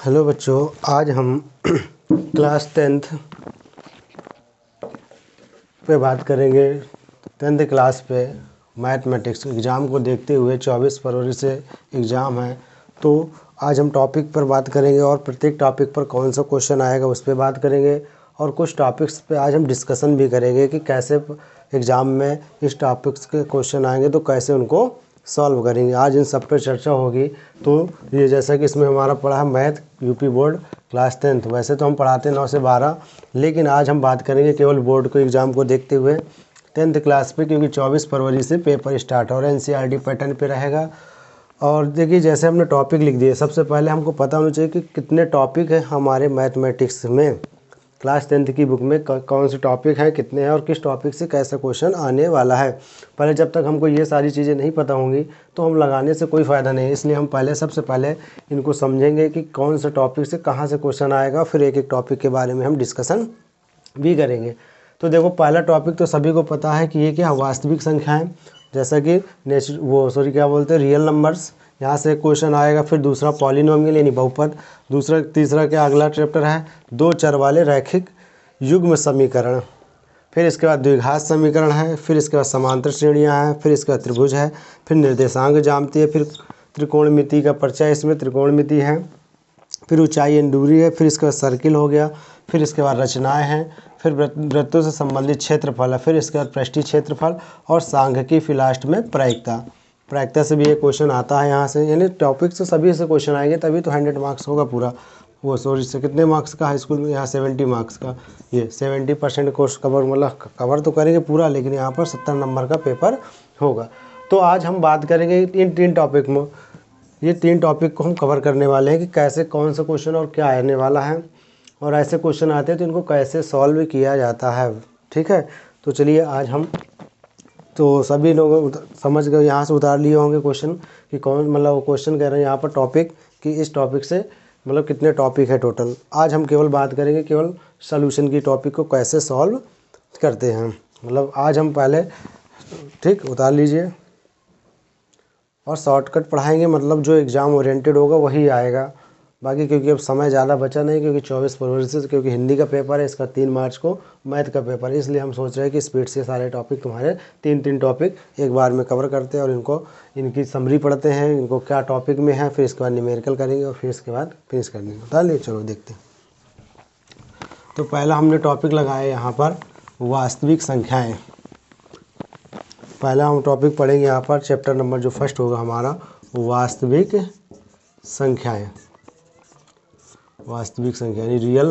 Hello बच्चों, आज हम क्लास 10th पे बात करेंगे। 10th क्लास पे मैथमेटिक्स एग्ज़ाम को देखते हुए 24 फरवरी से एग्ज़ाम है, तो आज हम टॉपिक पर बात करेंगे और प्रत्येक टॉपिक पर कौन सा क्वेश्चन आएगा उस पर बात करेंगे। और कुछ टॉपिक्स पे आज हम डिस्कशन भी करेंगे कि कैसे एग्ज़ाम में इस टॉपिक्स के क्वेश्चन आएंगे तो कैसे उनको सॉल्व करेंगे। आज इन सब पर चर्चा होगी। तो ये जैसा कि इसमें हमारा पढ़ा है math UP board class 10th। वैसे तो हम पढ़ाते 9 से 12, लेकिन आज हम बात करेंगे केवल बोर्ड को एग्ज़ाम को देखते हुए 10th क्लास पे, क्योंकि 24 फरवरी से पेपर स्टार्ट हो रहा है। एनसीईआरटी पैटर्न पे रहेगा। और देखिए, जैसे हमने टॉपिक लिख दिए, सबसे पहले हमको पता होना चाहिए कि कितने टॉपिक हैं हमारे मैथमेटिक्स में। क्लास 10th की बुक में कौन से टॉपिक हैं, कितने हैं और किस टॉपिक से कैसा क्वेश्चन आने वाला है। पहले जब तक हमको ये सारी चीज़ें नहीं पता होंगी तो हम लगाने से कोई फ़ायदा नहीं है। इसलिए हम पहले सबसे पहले इनको समझेंगे कि कौन से टॉपिक से कहाँ से क्वेश्चन आएगा, फिर एक एक टॉपिक के बारे में हम डिस्कशन भी करेंगे। तो देखो, पहला टॉपिक तो सभी को पता है कि ये क्या, वास्तविक संख्याएँ, जैसा कि क्या बोलते हैं, रियल नंबर्स। यहाँ से क्वेश्चन आएगा। फिर दूसरा पॉलिनोमियल यानी बहुपद। दूसरा तीसरा क्या, अगला चैप्टर है दो चर वाले रैखिक युग्म समीकरण। फिर इसके बाद द्विघात समीकरण है। फिर इसके बाद समांतर श्रेणियाँ हैं। फिर इसके बाद त्रिभुज है। फिर निर्देशांक ज्यामिति है। फिर त्रिकोणमिति का परिचय, इसमें त्रिकोणमिति है। फिर ऊंचाई एंड दूरी है। फिर इसके बाद सर्किल हो गया। फिर इसके बाद रचनाएं हैं। फिर वृत्तों से संबंधित क्षेत्रफल है। फिर इसके बाद पृष्ठीय क्षेत्रफल और सांख्यिकी, फिर लास्ट में प्रायिकता से भी एक क्वेश्चन आता है यहाँ से। यानी टॉपिक से सभी से क्वेश्चन आएंगे, तभी तो 100 मार्क्स होगा पूरा। से कितने मार्क्स का हाई स्कूल में, यहाँ 70 मार्क्स का। ये 70% कोर्स कवर, मतलब कवर तो करेंगे पूरा, लेकिन यहाँ पर 70 नंबर का पेपर होगा। तो आज हम बात करेंगे इन 3 टॉपिक में। ये 3 टॉपिक को हम कवर करने वाले हैं कि कैसे कौन सा क्वेश्चन और क्या आने वाला है, और ऐसे क्वेश्चन आते हैं तो इनको कैसे सॉल्व किया जाता है। ठीक है, तो चलिए आज हम, तो सभी लोग समझ गए, यहाँ से उतार लिए होंगे क्वेश्चन कि कौन, मतलब क्वेश्चन कह रहे हैं यहाँ पर टॉपिक कि इस टॉपिक से मतलब कितने टॉपिक है टोटल। आज हम केवल बात करेंगे केवल सॉल्यूशन की टॉपिक को कैसे सॉल्व करते हैं। मतलब आज हम पहले, ठीक, उतार लीजिए, और शॉर्टकट पढ़ाएंगे, मतलब जो एग्ज़ाम ओरिएंटेड होगा वही आएगा। बाकी क्योंकि अब समय ज़्यादा बचा नहीं, क्योंकि 24 फरवरी से, क्योंकि हिंदी का पेपर है, इसका 3 मार्च को मैथ का पेपर है, इसलिए हम सोच रहे हैं कि स्पीड से सारे टॉपिक, तुम्हारे 3 टॉपिक एक बार में कवर करते हैं और इनको, इनकी समरी पढ़ते हैं, इनको क्या टॉपिक में है, फिर इसके बाद न्यूमेरिकल करेंगे और फिर इसके बाद फिनिश करनी है। चलिए चलो देखते हैं। तो पहला हमने टॉपिक लगाया यहाँ पर वास्तविक संख्याएँ। पहला हम टॉपिक पढ़ेंगे यहाँ पर, चैप्टर नंबर जो फर्स्ट होगा हमारा, वास्तविक संख्याएँ। वास्तविक संख्या यानी रियल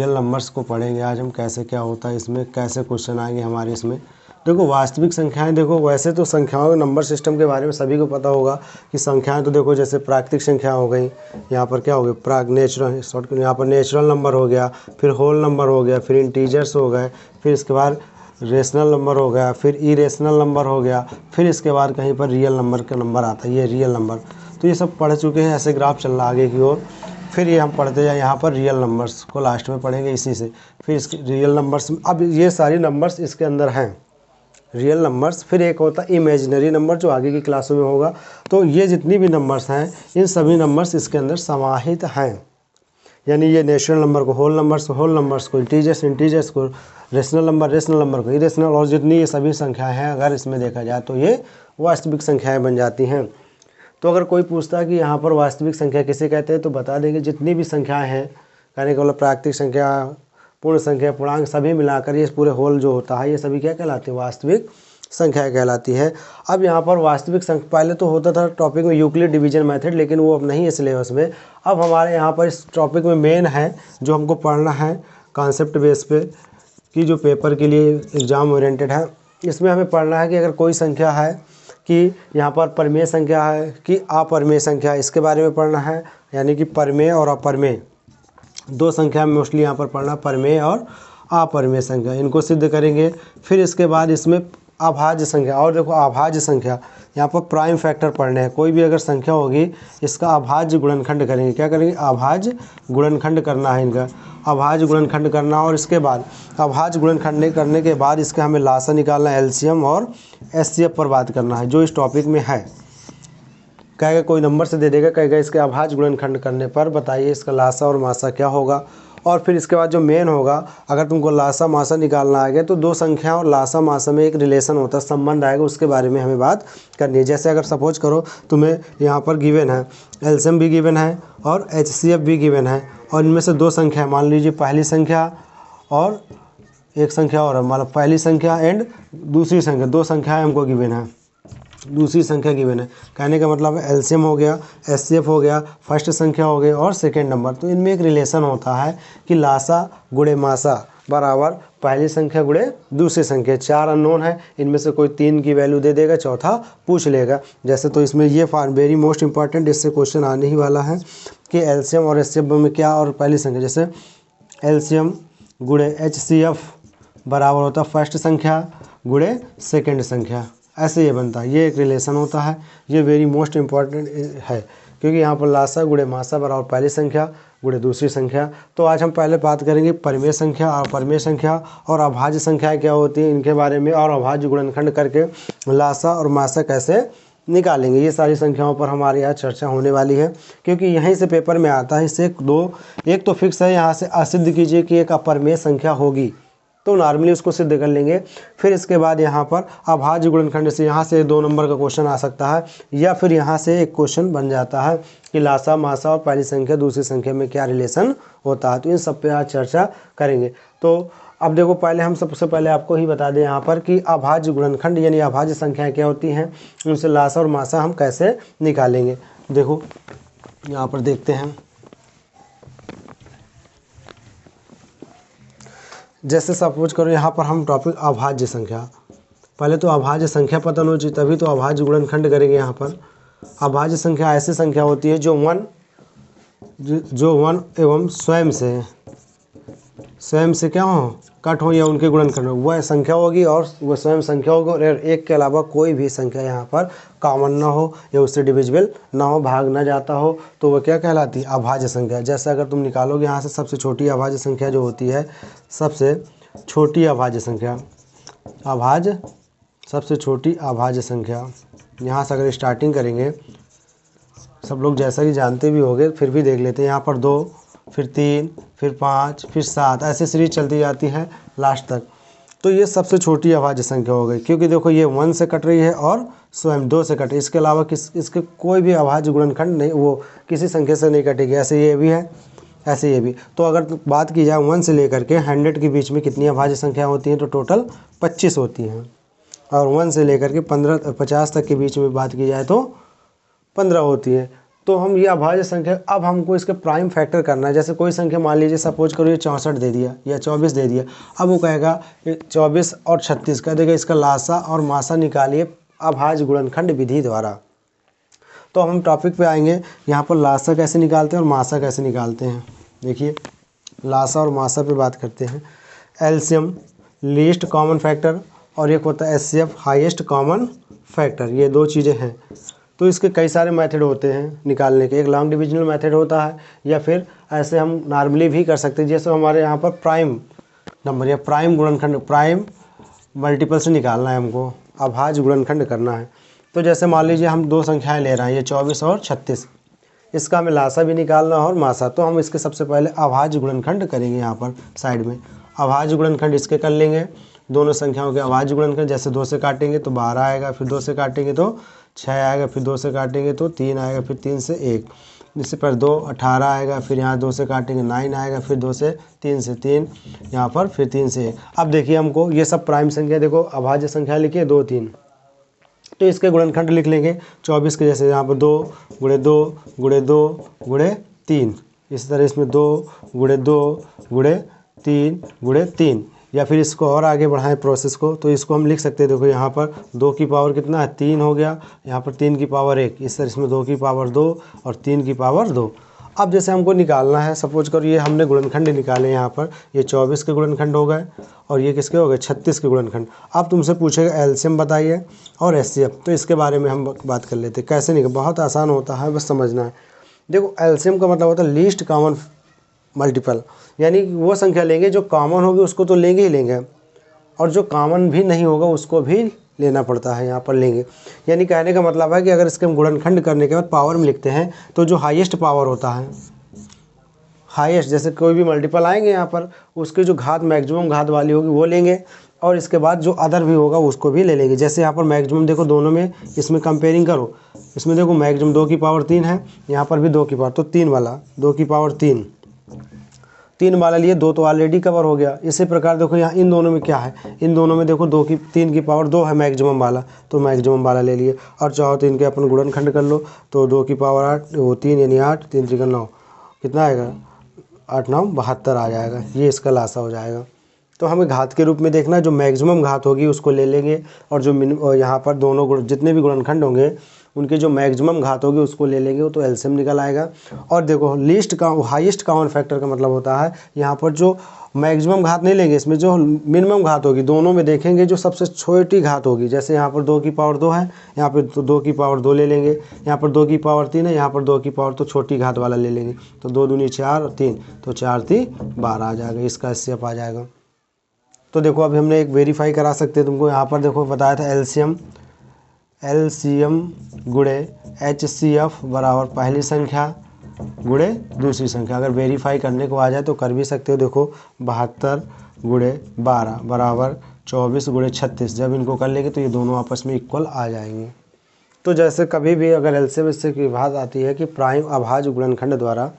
नंबर्स को पढ़ेंगे आज हम, कैसे क्या होता है इसमें, कैसे क्वेश्चन आएंगे हमारे इसमें। देखो, वास्तविक संख्याएं, देखो वैसे तो संख्याओं के नंबर सिस्टम के बारे में सभी को पता होगा कि संख्याएं तो देखो, जैसे प्राकृतिक संख्या हो गई, यहाँ पर क्या हो गया, नेचुरल, यहाँ पर नेचुरल नंबर हो गया, फिर होल नंबर हो गया, फिर इंटीजर्स हो गए, फिर इसके बाद रेशनल नंबर हो गया, फिर इरेशनल नंबर हो गया, फिर इसके बाद कहीं पर रियल नंबर का नंबर आता है, ये रियल नंबर। तो ये सब पढ़ चुके हैं, ऐसे ग्राफ चल रहा आगे की ओर। फिर ये हम पढ़ते जाए, यहाँ पर रियल नंबर्स को लास्ट में पढ़ेंगे इसी से। फिर इसके रियल नंबर्स, अब ये सारी नंबर्स इसके अंदर हैं, रियल नंबर्स। फिर एक होता है इमेजिनरी नंबर, जो आगे की क्लासों में होगा। तो ये जितनी भी नंबर्स हैं, इन सभी नंबर्स इसके अंदर समाहित हैं। यानी ये नेचुरल नंबर को होल नंबर्स को इंटीजर्स को रेशनल नंबर को इरेशनल, और जितनी ये सभी संख्याएं हैं अगर इसमें देखा जाए तो ये वास्तविक संख्याएं बन जाती हैं। तो अगर कोई पूछता है कि यहाँ पर वास्तविक संख्या किसे कहते हैं, तो बता देंगे जितनी भी संख्याएं हैं, कहने का मतलब प्राकृतिक संख्या, पूर्ण संख्या, पूर्णांक, सभी मिलाकर ये पूरे होल जो होता है, ये सभी क्या कहलाती है, वास्तविक संख्या कहलाती है। अब यहाँ पर वास्तविक संख्या, पहले तो होता था टॉपिक में यूक्लिड डिवीजन मेथड, लेकिन वो अब नहीं है सिलेबस में। अब हमारे यहाँ पर इस टॉपिक में मेन है जो हमको पढ़ना है कॉन्सेप्ट बेस पे, कि जो पेपर के लिए एग्ज़ाम ओरिएंटेड है। इसमें हमें पढ़ना है कि अगर कोई संख्या है कि यहाँ पर परमेय संख्या है कि अपरमेय संख्या, इसके बारे में पढ़ना है। यानी कि परमेय और अपरमेय, 2 संख्या में मोस्टली यहाँ पर पढ़ना, परमेय और अपरमेय संख्या, इनको सिद्ध करेंगे। फिर इसके बाद इसमें अभाज्य संख्या, और देखो अभाज्य संख्या, यहाँ पर प्राइम फैक्टर पढ़ने हैं। कोई भी अगर संख्या होगी, इसका अभाज्य गुणनखंड करेंगे। क्या करेंगे, अभाज्य गुणनखंड करना है इनका, अभाज्य गुणनखंड करना। और इसके बाद अभाज्य गुणनखंड करने के बाद इसका हमें लासा निकालना है, एलसीएम और एचसीएफ पर बात करना है, जो इस टॉपिक में है। कहेगा कोई नंबर से दे देगा, कहेगा इसके अभाज्य गुणनखंड करने पर बताइए इसका लासा और मासा क्या होगा। और फिर इसके बाद जो मेन होगा, अगर तुमको लासा मासा निकालना आ गया तो दो संख्या और लासा मासा में एक रिलेशन होता है, संबंध आएगा, उसके बारे में हमें बात करनी है। जैसे अगर सपोज करो तुम्हें यहाँ पर गिवन है, एलसीएम भी गिवन है और एचसीएफ भी गिवन है, और इनमें से दो संख्या है, मान लीजिए पहली संख्या और एक संख्या और है, मतलब पहली संख्या एंड दूसरी संख्या, दो संख्याएँ हमको गिवन है, दूसरी संख्या गिवन है। कहने का मतलब है एलसीएम हो गया, एचसीएफ हो गया, फर्स्ट संख्या हो गई और सेकेंड नंबर। तो इनमें एक रिलेशन होता है कि लासा गुणे मासा बराबर पहली संख्या गुणे दूसरी संख्या। चार अननोन है, इनमें से कोई तीन की वैल्यू दे देगा, चौथा पूछ लेगा। जैसे तो इसमें ये वेरी मोस्ट इंपॉर्टेंट, इससे क्वेश्चन आने ही वाला है कि एलसीएम और एचसीएफ में क्या, और पहली संख्या जैसे एलसीएम गुणे एचसीएफ बराबर होता है फर्स्ट संख्या गुणे सेकेंड संख्या, ऐसे ये बनता है। ये एक रिलेशन होता है, ये वेरी मोस्ट इम्पॉर्टेंट है, क्योंकि यहाँ पर लासा गुणे मासा बराबर पहली संख्या गुणे दूसरी संख्या। तो आज हम पहले बात करेंगे परिमेय संख्या और परमेय संख्या और अभाज्य संख्याएं क्या होती हैं इनके बारे में, और अभाज्य गुणनखंड करके लासा और मासा कैसे निकालेंगे। ये सारी संख्याओं पर हमारे यहाँ चर्चा होने वाली है, क्योंकि यहीं से पेपर में आता है। इससे एक तो फिक्स है, यहाँ से असिद्ध कीजिए कि एक अपरिमेय संख्या होगी, तो नॉर्मली उसको सिद्ध कर लेंगे। फिर इसके बाद यहाँ पर अभाज्य गुणनखंड से यहाँ से 2 नंबर का क्वेश्चन आ सकता है, या फिर यहाँ से एक क्वेश्चन बन जाता है कि लासा मासा और पहली संख्या दूसरी संख्या में क्या रिलेशन होता है। तो इन सब पे आज चर्चा करेंगे। तो अब देखो, पहले हम सबसे पहले आपको ही बता दें यहाँ पर कि अभाज्य गुणनखंड यानी अभाज्य संख्याएँ क्या होती हैं, उनसे लासा और मासा हम कैसे निकालेंगे। देखो यहाँ पर देखते हैं, जैसे सपोज करो यहाँ पर हम टॉपिक अभाज्य संख्या, पहले तो अभाज्य संख्या पता होनी चाहिए, तभी तो अभाज्य गुणनखंड करेंगे। यहाँ पर अभाज्य संख्या ऐसी संख्या होती है जो वन एवं स्वयं से क्या हो, कट हो या उनके गुणनखंड हो, वह संख्या होगी और वह स्वयं संख्या होगी, और एक के अलावा कोई भी संख्या यहाँ पर कॉमन ना हो या उससे डिविजिबल ना हो, भाग ना जाता हो, तो वह क्या कहलाती है, अभाज्य संख्या। जैसे अगर तुम निकालोगे यहाँ से सबसे छोटी अभाज्य संख्या जो होती है, सबसे छोटी अभाज्य संख्या, सबसे छोटी अभाज्य संख्या, यहाँ से अगर स्टार्टिंग करेंगे, सब लोग जैसा कि जानते भी होंगे, फिर भी देख लेते हैं। यहाँ पर 2, फिर 3, फिर 5, फिर 7, ऐसे सीरीज चलती जाती है लास्ट तक। तो ये सबसे छोटी अभाज्य संख्या हो गई, क्योंकि देखो ये 1 से कट रही है और स्वयं 2 से कट रही है, इसके अलावा इसके कोई भी अभाज्य गुणनखंड नहीं, वो किसी संख्या से नहीं कटेगी। ऐसे ये भी है, ऐसे ये भी। तो अगर बात की जाए 1 से लेकर के 100 के बीच में कितनी अभाज्य संख्या होती हैं, तो टोटल 25 होती हैं, और 1 से लेकर के 50 तक के बीच में बात की जाए तो 15 होती है। तो हम ये अभाज्य संख्या, अब हमको इसके प्राइम फैक्टर करना है। जैसे कोई संख्या मान लीजिए सपोज करो ये 64 दे दिया या 24 दे दिया, अब वो कहेगा 24 और 36 कह देगा इसका लासा और मासा निकालिए अभाज्य गुणनखंड विधि द्वारा। तो हम टॉपिक पे आएंगे, यहाँ पर लासा कैसे निकालते हैं और मासा कैसे निकालते हैं। देखिए लासा और मासा पे बात करते हैं। एलसीएम लीस्ट कॉमन फैक्टर और एक होता है एचसीएफ हाईएस्ट कॉमन फैक्टर, ये 2 चीज़ें हैं। तो इसके कई सारे मेथड होते हैं निकालने के। एक लॉन्ग डिविजनल मेथड होता है, या फिर ऐसे हम नॉर्मली भी कर सकते हैं। जैसे हमारे यहाँ पर प्राइम नंबर या प्राइम गुणनखंड, प्राइम मल्टीपल से निकालना है हमको, अभाज्य गुणनखंड करना है। तो जैसे मान लीजिए हम 2 संख्याएं ले रहे हैं, ये 24 और 36, इसका हमें लासा भी निकालना और मासा। तो हम इसके सबसे पहले अभाज्य गुणनखंड करेंगे। यहाँ पर साइड में अभाज्य गुणनखंड इसके कर लेंगे, दोनों संख्याओं के अभाज्य गुणनखंड। जैसे 2 से काटेंगे तो 12 आएगा, फिर 2 से काटेंगे तो 6 आएगा, फिर 2 से काटेंगे तो 3 आएगा, फिर 3 से 1, इससे पर 2 18 आएगा, फिर यहाँ 2 से काटेंगे 9 आएगा, फिर 2 से 3 से 3, यहाँ पर फिर 3 से 1। अब देखिए हमको ये सब प्राइम संख्या, देखो अभाज्य संख्या लिखिए 2 3, तो इसके गुणनखंड लिख लेंगे 24 के। जैसे यहाँ पर 2 गुणे 2 गुणे 2 गुणे 3, इस तरह इसमें 2 गुणे 2 गुणे 3 गुणे 3, या फिर इसको और आगे बढ़ाएं प्रोसेस को, तो इसको हम लिख सकते हैं। देखो यहाँ पर 2 की पावर कितना है, 3 हो गया, यहाँ पर 3 की पावर 1, इस तरह इसमें 2 की पावर 2 और 3 की पावर 2। अब जैसे हमको निकालना है, सपोज करो ये हमने गुणनखंड निकाले, यहाँ पर ये 24 के गुणनखंड हो गए और ये किसके हो गए, 36 के गुणनखंड। अब तुमसे पूछेगा एलसीएम बताइए और एचसीएफ, तो इसके बारे में हम बात कर लेते हैं। कैसे निकाल, बहुत आसान होता है, बस समझना है। देखो एलसीएम का मतलब होता है लीस्ट कॉमन मल्टीपल, यानी वो संख्या लेंगे जो कॉमन होगी उसको तो लेंगे ही लेंगे, और जो कॉमन भी नहीं होगा उसको भी लेना पड़ता है, यहाँ पर लेंगे। यानी कहने का मतलब है कि अगर इसके हम गुणनखंड करने के बाद पावर में लिखते हैं तो जो हाईएस्ट पावर होता है, हाईएस्ट, जैसे कोई भी मल्टीपल आएंगे यहाँ पर, उसकी जो घात मैक्सिमम घात वाली होगी वो लेंगे, और इसके बाद जो अदर भी होगा उसको भी ले लेंगे। जैसे यहाँ पर मैक्सिमम देखो दोनों में, इसमें कंपेयरिंग करो, इसमें देखो मैक्सिमम 2 की पावर 3 है, यहाँ पर भी 2 की पावर, तो 3 वाला 2 की पावर 3 वाला लिए, 2 तो ऑलरेडी कवर हो गया। इसी प्रकार देखो यहाँ इन दोनों में क्या है, इन दोनों में देखो 3 की पावर 2 है मैक्सिमम वाला, तो मैक्सिमम वाला ले लिए। और चाहो तो इनके अपन गुणनखंड कर लो, तो 2 की पावर 8 वो 3 यानी 8, 3 3 9 कितना आएगा, 8 9 72 आ जाएगा। ये इसका लासा हो जाएगा। तो हमें घात के रूप में देखना, जो मैक्सिमम घात होगी उसको ले लेंगे, और जो यहाँ पर दोनों जितने भी गुणनखंड होंगे उनके जो मैक्सिमम घात होगी उसको ले लेंगे, वो तो एलसीएम निकल आएगा। और देखो लीस्ट का हाईएस्ट कॉमन फैक्टर का मतलब होता है यहाँ पर जो मैक्सिमम घात नहीं लेंगे, इसमें जो मिनिमम घात होगी दोनों में देखेंगे जो सबसे छोटी घात होगी। जैसे यहाँ पर 2 की पावर 2 है, यहाँ पर तो 2 की पावर 2 ले लेंगे, यहाँ पर 2 की पावर 3 है, यहाँ पर 2 की पावर तो छोटी घात वाला ले लेंगे, तो 2 दूनी 4 और 3, तो 4 3 12 आ जाएगा, इसका एचसीएफ आ जाएगा। तो देखो अभी हमने एक वेरीफाई करा सकते हैं तुमको, यहाँ पर देखो बताया था एलसीएम गुणे एचसीएफ बराबर पहली संख्या गुणे दूसरी संख्या। अगर वेरीफाई करने को आ जाए तो कर भी सकते हो। देखो 72 गुणे 12 बराबर 24 गुणे 36, जब इनको कर लेंगे तो ये दोनों आपस में इक्वल आ जाएंगे। तो जैसे कभी भी अगर एलसीएम एचसीएफ की बात आती है कि प्राइम अभाज्य गुणनखंड द्वारा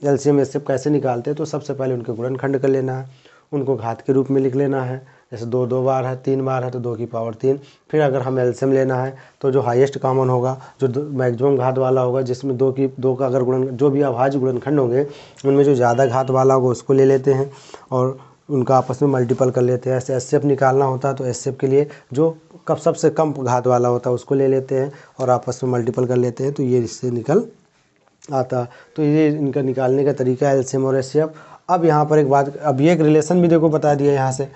एलसीएम एचसीएफ कैसे निकालते हैं, तो सबसे पहले उनके गुणनखंड कर लेना है, उनको घात के रूप में लिख लेना है। जैसे 2 2 बार है, 3 बार है तो 2 की पावर 3। फिर अगर हम एलसीएम लेना है तो जो हाईएस्ट कॉमन होगा, जो मैक्सिमम घात वाला होगा, जिसमें 2 का अगर गुणन, जो भी अभाज्य गुणनखंड होंगे उनमें जो ज़्यादा घात वाला होगा उसको ले लेते हैं और उनका आपस में मल्टीपल कर लेते हैं। ऐसे एचसीएफ निकालना होता है तो एचसीएफ के लिए जो सबसे कम घात वाला होता है उसको ले लेते हैं और आपस में मल्टीपल कर लेते हैं, तो ये इससे निकल आता। तो ये इनका निकालने का तरीका है एलसीएम और एचसीएफ। अब यहाँ पर एक बात, अब ये एक रिलेशन भी देखो बता दिया यहाँ से,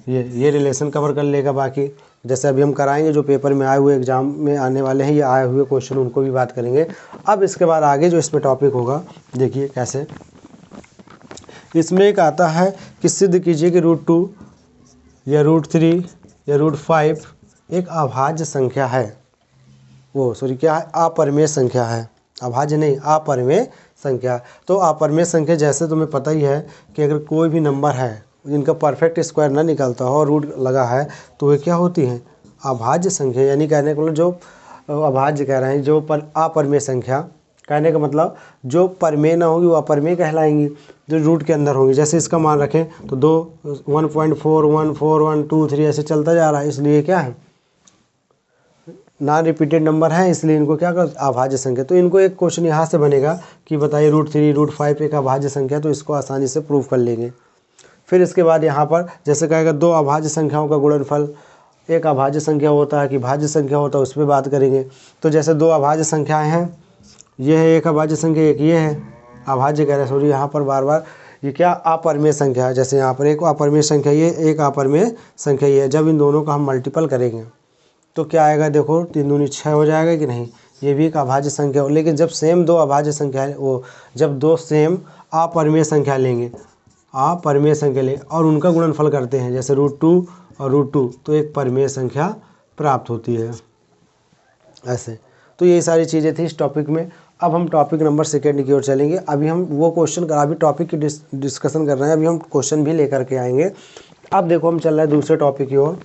ये रिलेशन कवर कर लेगा। बाकी जैसे अभी हम कराएंगे जो पेपर में आए हुए एग्जाम में आने वाले हैं, ये आए हुए क्वेश्चन उनको भी बात करेंगे। अब इसके बाद आगे जो इसमें टॉपिक होगा देखिए कैसे, इसमें एक आता है कि सिद्ध कीजिए कि √2 या √3 या √5 एक अभाज्य संख्या है, वो सॉरी क्या है, अपरिमेय संख्या है, अभाज्य नहीं अपरिमेय संख्या। तो अपरिमेय संख्या जैसे तुम्हें पता ही है कि अगर कोई भी नंबर है जिनका परफेक्ट स्क्वायर ना निकलता हो और रूट लगा है तो वे क्या होती हैं, अभाज्य संख्या। यानी कहने का मतलब जो अभाज्य कह रहे हैं, जो अपरिमेय संख्या, कहने का मतलब जो परिमेय ना होगी वो अपरिमेय कहलाएंगी, जो रूट के अंदर होंगी। जैसे इसका मान रखें तो 1.414123 ऐसे चलता जा रहा है, इसलिए क्या है नॉन रिपीटेड नंबर है, इसलिए इनको क्या कर अभाज्य संख्या। तो इनको एक क्वेश्चन यहाँ से बनेगा कि बताइए √3 √5 एक अभाज्य संख्या, तो इसको आसानी से प्रूव कर लेंगे। फिर इसके बाद यहाँ पर जैसे कहेगा 2 अभाज्य संख्याओं का गुणनफल, एक अभाज्य संख्या होता है कि भाज्य संख्या होता है, उस पर बात करेंगे। तो जैसे 2 अभाज्य संख्याएँ हैं, ये है एक अभाज्य संख्या, एक ये है अभाज्य कह रहे हैं, सॉरी यहाँ पर बार बार ये क्या अपरिमेय संख्या है। जैसे यहाँ पर एक अपरिमेय संख्या ये, एक अपरिमेय संख्या ये है। जब इन दोनों का हम मल्टीपल करेंगे तो क्या आएगा, देखो 3 दूनी 6 हो जाएगा कि नहीं, ये भी एक अभाज्य संख्या हो। लेकिन जब सेम 2 अभाज्य संख्या वो जब 2 सेम अपरिमेय संख्या लेंगे, अपरिमेय संख्या लेंगे और उनका गुणनफल करते हैं, जैसे √2 और √2, तो एक परिमेय संख्या प्राप्त होती है ऐसे। तो ये सारी चीज़ें थी इस टॉपिक में। अब हम टॉपिक नंबर 2 की ओर चलेंगे। अभी हम वो क्वेश्चन का अभी टॉपिक की डिस्कशन कर रहे हैं, अभी हम क्वेश्चन भी लेकर के आएंगे। अब देखो हम चल रहे हैं दूसरे टॉपिक की ओर।